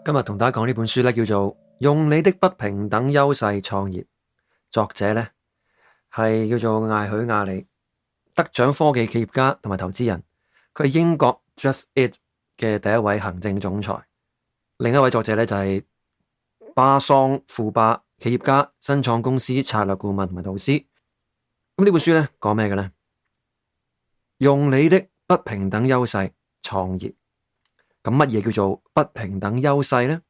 今日同大家講呢本書咧，叫做《用你的不平等優勢創業》，作者咧係叫做艾許亞里，得獎科技企業家同埋投資人。佢係英國 Just Eat 嘅第一位行政總裁。另一位作者咧就係巴桑富巴，企業家、新創公司策略顧問同埋導師。咁呢本書咧講咩嘅咧？用你的不平等優勢創業。咁乜嘢叫做不平等優勢呢？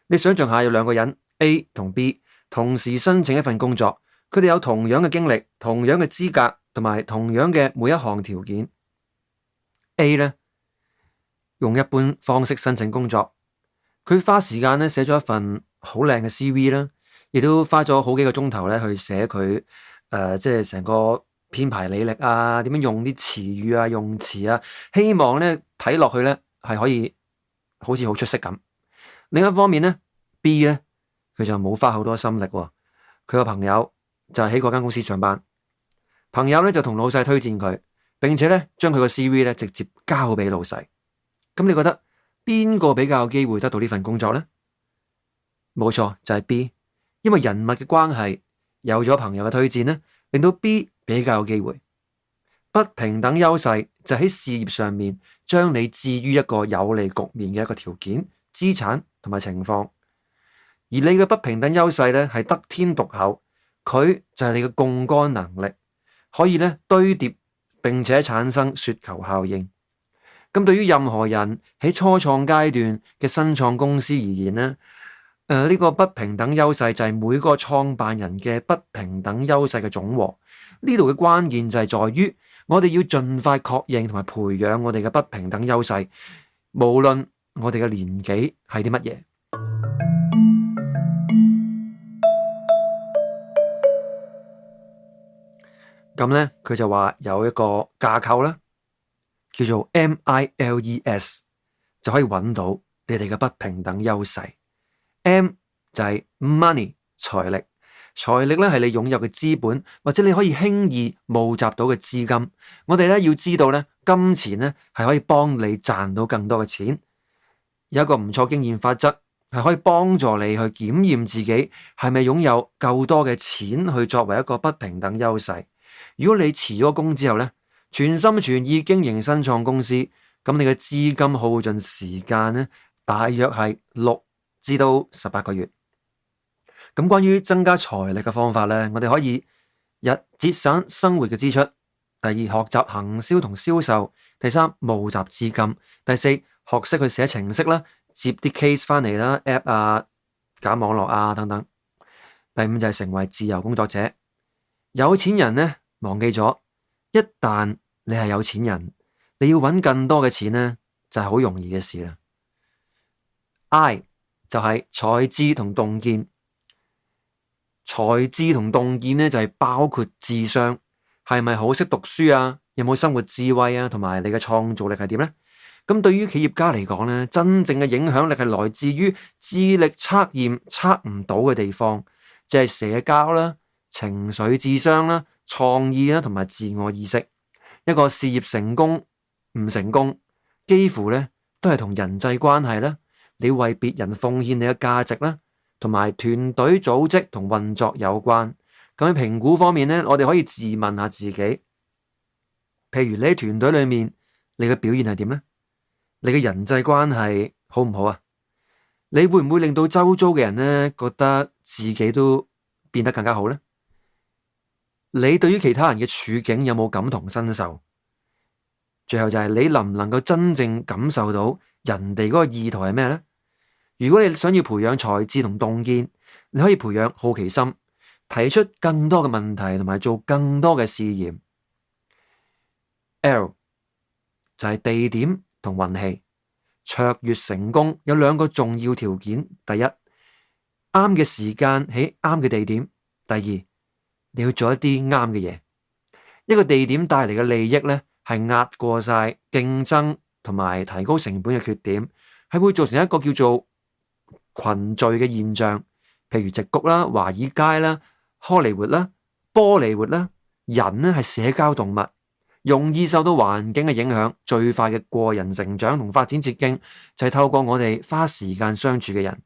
你想象下，有兩個人 A 同 B 同時申請一份工作，佢哋有同樣嘅經歷、同樣嘅資格同埋同樣嘅每一項條件。A 呢，用一般方式申請工作，佢花時間咧寫咗一份好靚嘅 CV 啦，亦都花咗好幾個鐘頭咧去寫佢即係成個編排履歷啊，點樣用啲詞語啊、用詞啊，希望咧睇落去咧係可以好似好出色咁。另一方面咧 B 咧，佢就冇花好多心力喎。佢個朋友就喺嗰間公司上班，朋友咧就同老細推薦佢，並且咧將佢個 CV 咧直接交俾老細。咁你覺得邊個比較有機會得到呢份工作呢？冇錯，就係 B， 因為人脈嘅關係，有咗朋友嘅推薦咧，令到 B 比較有機會。不平等優勢就喺事業上面將你置於一個有利局面嘅一個條件、資產同埋情況，而你嘅不平等優勢咧係得天獨厚，佢就係你嘅槓桿能力，可以咧堆疊並且產生雪球效應。咁對於任何人喺初創階段嘅新創公司而言咧，呢個不平等優勢就係每個創辦人嘅不平等優勢嘅總和。呢度嘅關鍵就係在於我哋要盡快確認同埋培養我哋嘅不平等優勢，無論我哋嘅年紀係啲乜嘢。咁咧，佢就話有一個架構啦，叫做 MILES， 就可以揾到你哋嘅不平等優勢。M 就係 money 財力，財力咧係你擁有嘅資本，或者你可以輕易募集到嘅資金。我哋咧要知道咧，金錢咧係可以幫你賺到更多嘅錢。有一個唔錯經驗法則係可以幫助你去檢驗自己係咪擁有夠多嘅錢去作為一個不平等優勢。如果你辭咗工之後咧，全心全意經營新創公司，咁你嘅資金耗盡時間咧，大約係6至到18個月。咁關於增加財力嘅方法咧，我哋可以一節省生活嘅支出，第二學習行銷同銷售，第三募集資金，第四學識去寫程式啦，接啲 case 翻嚟啦 ，app 啊，搞網絡啊等等。第五就係成為自由工作者。有錢人咧忘記咗，一旦你係有錢人，你要揾更多嘅錢咧就係好容易嘅事啦。I 就係才智同洞見。才智同洞見咧就係包括智商，係咪好識讀書啊？有冇生活智慧啊？同埋你嘅創造力係點呢？咁對於企業家嚟講咧，真正嘅影響力係來自於智力測驗測唔到嘅地方，即係社交啦、情緒智商啦、創意啦同埋自我意識。一個事業成功唔成功，幾乎咧都係同人際關係啦，你為別人奉獻你嘅價值啦，同埋團隊組織同運作有關。咁喺評估方面咧，我哋可以自問下自己，譬如你喺團隊裏面，你嘅表現係點呢？你嘅人際關係好唔好啊？你會唔會令到周遭嘅人咧覺得自己都變得更加好呢？你對於其他人嘅處境有冇感同身受？最後就係你能唔能夠真正感受到人哋嗰個意圖係咩呢？如果你想要培養才智同洞見，你可以培養好奇心，提出更多嘅問題同埋做更多嘅試驗。L 就係地點同運氣，卓越成功有2個重要條件：第一，啱嘅時間喺啱嘅地點；第二，你要做一啲啱嘅嘢。一個地點帶嚟嘅利益咧，係壓過晒競爭同埋提高成本嘅缺點，係會造成一個叫做群聚嘅現象，譬如矽谷啦、華爾街啦、荷里活啦、玻璃活啦。人咧係社交動物，容易受到環境嘅影響，最快嘅個人成長同發展捷徑就係透過我哋花時間相處嘅人。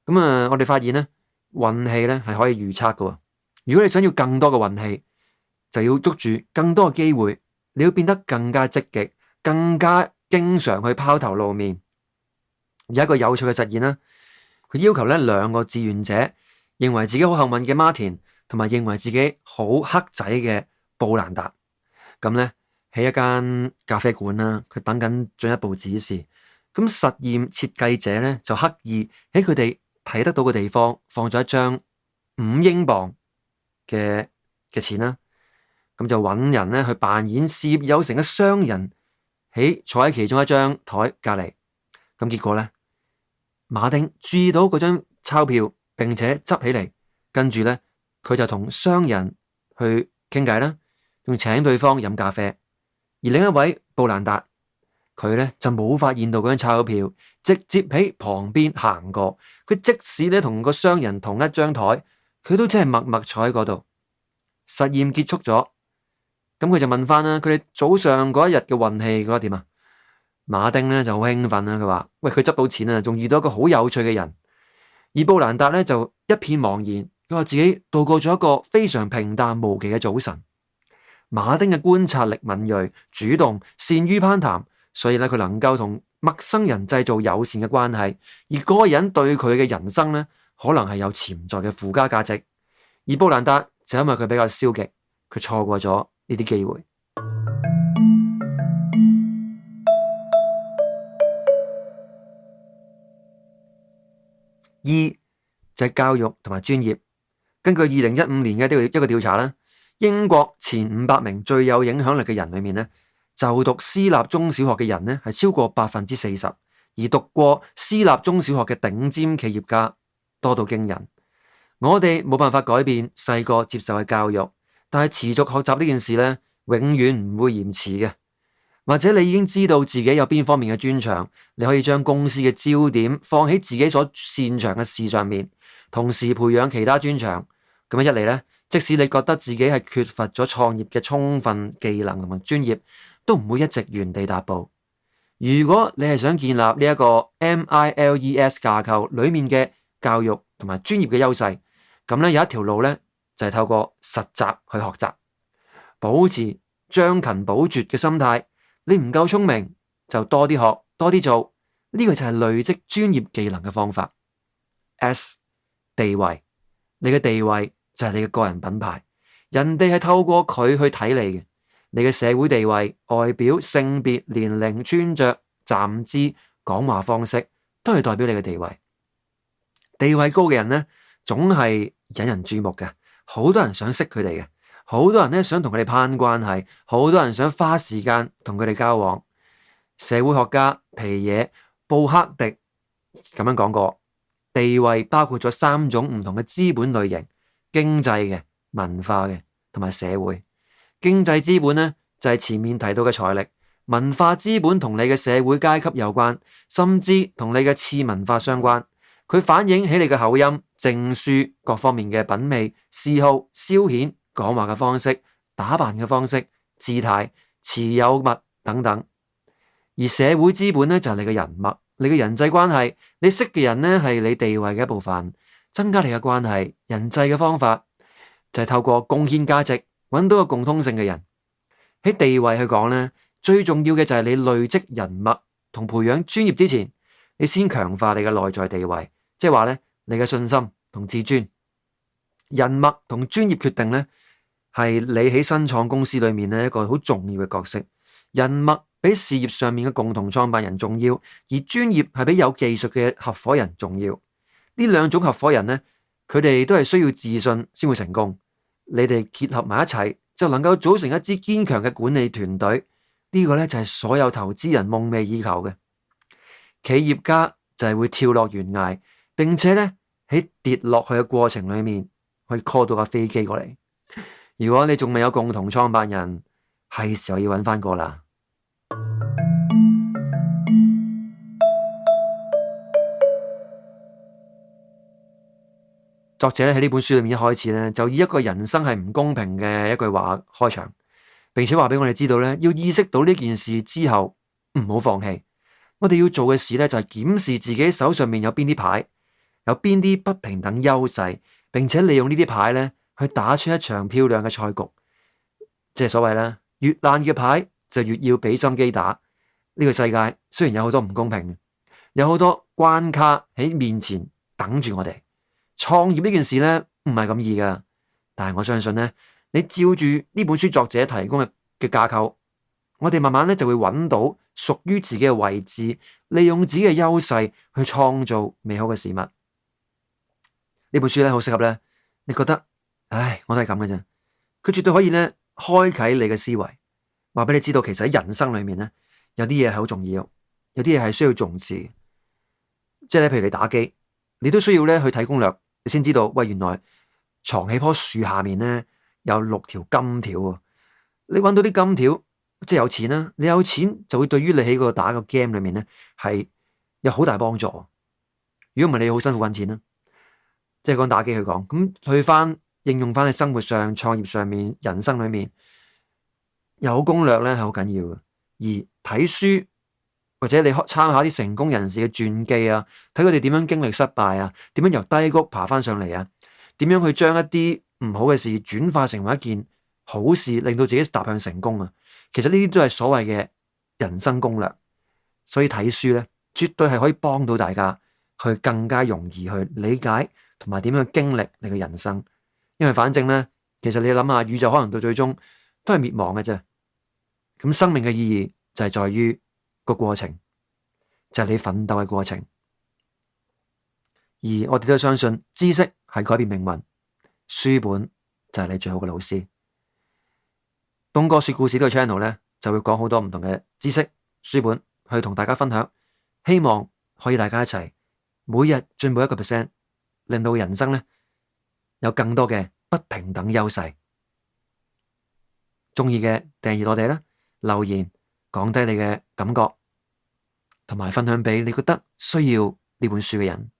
咁我哋發現咧，運氣咧係可以預測嘅。如果你想要更多嘅運氣，就要捉住更多嘅機會，你要變得更加積極，更加經常去拋頭露面。有一個有趣嘅實驗啦，佢要求咧兩個志願者，認為自己好幸運嘅馬田，同埋認為自己好黑仔嘅布蘭達。咁咧喺一間咖啡館啦，佢等緊進一步指示。咁實驗設計者咧就刻意喺佢哋睇得到嘅地方放咗一張5英鎊嘅錢啦。咁就揾人咧去扮演事業有成嘅商人，坐喺其中一張台隔籬。咁結果咧，馬丁注意到嗰張鈔票，並且執起嚟，跟住咧佢就同商人去傾偈啦，仲請對方飲咖啡。而另一位布蘭達，佢咧就冇發現到嗰張鈔票，直接喺旁邊行過。佢即使咧同個商人同一張台，佢都真係默默坐喺嗰度。實驗結束咗，咁佢就問翻啦，佢哋早上嗰一日嘅運氣覺得點啊？馬丁咧就好興奮啦，佢話：喂，佢執到錢啊，仲遇到一個好有趣嘅人。而布蘭達咧就一片茫然，佢話自己度過咗一個非常平淡無奇嘅早晨。馬丁嘅觀察力敏銳、主動、善於攀談，所以咧佢能夠同陌生人製造友善嘅關係。而嗰個人對佢嘅人生咧，可能係有潛在嘅附加價值。而布蘭達就因為佢比較消極，佢錯過咗呢啲機會。二就係教育同埋專業。根據2015年嘅一個調查啦，英國前500名最有影響力嘅人裏面咧，就讀私立中小學嘅人咧係超過40%，而讀過私立中小學嘅頂尖企業家多到驚人。我哋冇辦法改變細個接受嘅教育，但係持續學習呢件事咧，永遠唔會延遲嘅。或者你已經知道自己有邊方面嘅專長，你可以將公司嘅焦點放喺自己所擅長嘅事上面，同時培養其他專長。咁一嚟咧，即使你覺得自己係缺乏咗創業嘅充分技能同埋專業，都唔會一直原地踏步。如果你係想建立呢一個 MILES 架構裏面嘅教育同埋專業嘅優勢，咁咧有一條路咧就係透過實習去學習，保持將勤補拙嘅心態。你唔夠聰明就多啲學多啲做，呢個就係累積專業技能嘅方法。S 地位，你嘅地位就係你嘅個人品牌，人哋係透過佢去睇你嘅。你嘅社會地位、外表、性別、年齡、穿着、站姿、講話方式，都係代表你嘅地位。地位高嘅人呢，總係引人注目嘅，好多人想識佢哋嘅。好多人咧想同佢哋攀關係，好多人想花時間同佢哋交往。社會學家皮耶布克迪咁樣講過，地位包括咗3種唔同嘅資本類型：經濟嘅、文化嘅同埋社會。經濟資本咧就係前面提到嘅財力，文化資本同你嘅社會階級有關，甚至同你嘅次文化相關。佢反映起你嘅口音、證書各方面嘅品味、嗜好、消遣、講話嘅方式、打扮嘅方式、姿態、持有物等等。而社會資本咧就係你嘅人脈、你嘅人際關係，你識嘅人咧係你地位嘅一部分。增加你嘅關係，人際嘅方法就係透過貢獻價值，揾到個共通性嘅人。喺地位去講咧，最重要嘅就係你累積人脈同培養專業之前，你先強化你嘅內在地位，即係話咧你嘅信心同自尊。人脈同專業決定咧，係你喺新創公司裏面咧一個好重要嘅角色。人脈比事業上面嘅共同創辦人重要，而專業係比有技術嘅合夥人重要。呢兩種合夥人咧，佢哋都係需要自信先會成功。你哋結合埋一齊，就能夠組成一支堅強嘅管理團隊。呢個咧就係所有投資人夢寐以求嘅。企業家就係會跳落懸崖，並且咧喺跌落去嘅過程裏面，去 call 到架飛機過嚟。如果你仲未有共同創辦人，係時候要揾翻個啦。作者喺呢本書裏面一開始咧，就以一個人生係唔公平嘅一句話開場。並且話俾我哋知道咧，要意識到呢件事之後唔好放棄。我哋要做嘅事咧就係檢視自己手上面有邊啲牌，有邊啲不平等優勢，並且利用呢啲牌咧去打出一場漂亮嘅賽局。即係所謂咧，越爛嘅牌就越要俾心機打。呢個世界雖然有好多唔公平，有好多關卡喺面前等住我哋。創業呢件事咧唔係咁易噶，但係我相信咧，你照住呢本書作者提供嘅架構，我哋慢慢咧就會揾到屬於自己嘅位置，利用自己嘅優勢去創造美好嘅事物。呢本書咧好適合咧，你覺得，唉，我都係咁嘅啫。佢絕對可以咧開啟你嘅思維，話俾你知道，其實喺人生裏面咧，有啲嘢係好重要，有啲嘢係需要重視。即係咧，譬如你打機，你都需要咧去睇攻略，你先知道，喂，原來藏喺棵樹下面咧有6條金條啊！你揾到啲金條，即係有錢啦。你有錢就會對於你喺個打個 game 裏面咧係有好大幫助。如果唔係，你好辛苦揾錢啦。即係講打機去講，咁去翻應用翻喺生活上、創業上面、人生裏面，有攻略咧係好緊要嘅。而睇書或者你參考啲成功人士嘅傳記啊，睇佢哋點樣經歷失敗啊，點樣由低谷爬翻上嚟啊，點樣去將一啲唔好嘅事轉化成為一件好事，令到自己踏向成功啊。其實呢啲都係所謂嘅人生攻略。所以睇書咧，絕對係可以幫到大家去更加容易去理解同埋點樣去經歷你嘅人生。因為反正咧，其實你諗下，宇宙可能到最終都係滅亡嘅啫。咁生命嘅意義就係在於個過程，就係你奮鬥嘅過程。而我哋都相信知識係改變命運，書本就係你最好嘅老師。東哥說故事呢個 channel 咧，就會講好多唔同嘅知識書本去同大家分享，希望可以大家一齊每日進步1%，令到人生咧有更多嘅不平等優勢。中意嘅訂閱我哋啦，留言講低你嘅感覺，同埋分享俾你覺得需要呢本書嘅人。